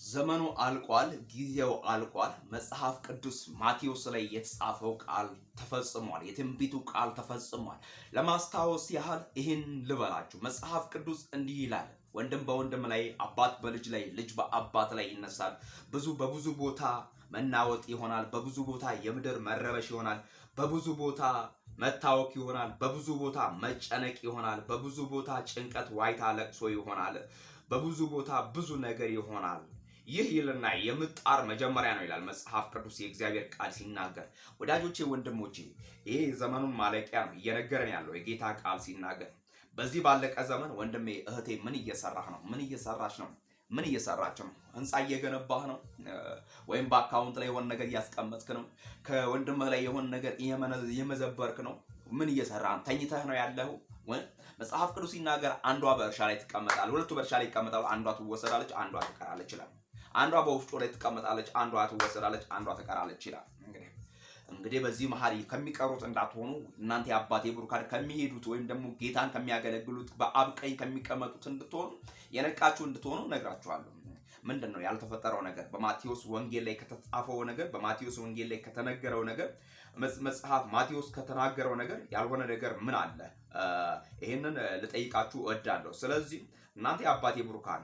ዘመኑ አልቋል፣ ጊዜው አልቋል። መጽሐፍ ቅዱስ ማቴዎስ ላይ የተጻፈው ቃል ተፈጽሟል። የትንቢቱ ቃል ተፈጽሟል። ለማስታወስ ያህል ይህን ልበላችሁ። መጽሐፍ ቅዱስ እንዲህ ይላል፣ ወንድም በወንድም ላይ፣ አባት በልጅ ላይ፣ ልጅ በአባት ላይ ይነሳል። በብዙ ቦታ መናወጥ ይሆናል። በብዙ ቦታ የምድር መረበሽ ይሆናል። በብዙ ቦታ መታወክ ይሆናል። በብዙ ቦታ መጨነቅ ይሆናል። በብዙ ቦታ ጭንቀት፣ ዋይታ፣ ለቅሶ ይሆናል። በብዙ ቦታ ብዙ ነገር ይሆናል። ይህ ይልና የምጣር መጀመሪያ ነው ይላል መጽሐፍ ቅዱስ የእግዚአብሔር ቃል ሲናገር። ወዳጆቼ ወንድሞቼ፣ ይሄ ዘመኑን ማለቂያ ነው እየነገረን ያለው የጌታ ቃል ሲናገር። በዚህ ባለቀ ዘመን ወንድሜ እህቴ ምን እየሰራህ ነው? ምን እየሰራች ነው? ምን እየሰራች ነው? ህንፃ እየገነባህ ነው? ወይም በአካውንት ላይ የሆነ ነገር እያስቀመጥክ ነው? ከወንድምህ ላይ የሆነ ነገር እየመዘበርክ ነው? ምን እየሰራህ ነው? ተኝተህ ነው ያለኸው? መጽሐፍ ቅዱስ ሲናገር አንዷ በእርሻ ላይ ትቀመጣለች፣ ሁለቱ በእርሻ ላይ ይቀመጣሉ፣ አንዷ ትወሰዳለች፣ አንዷ ትቀራለች ይላል። አንዷ በወፍጮ ላይ ትቀመጣለች፣ አንዷ ትወሰዳለች፣ አንዷ ትቀራለች ይላል። እንግዲህ በዚህ መሀል ከሚቀሩት እንዳትሆኑ እናንተ የአባቴ ብሩካን ከሚሄዱት ወይም ደግሞ ጌታን ከሚያገለግሉት በአብ ቀኝ ከሚቀመጡት እንድትሆኑ የነቃችሁ እንድትሆኑ ነግራችኋለሁ። ምንድን ነው ያልተፈጠረው ነገር? በማቴዎስ ወንጌል ላይ ከተጻፈው ነገር፣ በማቴዎስ ወንጌል ላይ ከተነገረው ነገር፣ መጽሐፍ ማቴዎስ ከተናገረው ነገር ያልሆነ ነገር ምን አለ? ይሄንን ልጠይቃችሁ እወዳለሁ። ስለዚህ እናንተ የአባቴ ብሩካን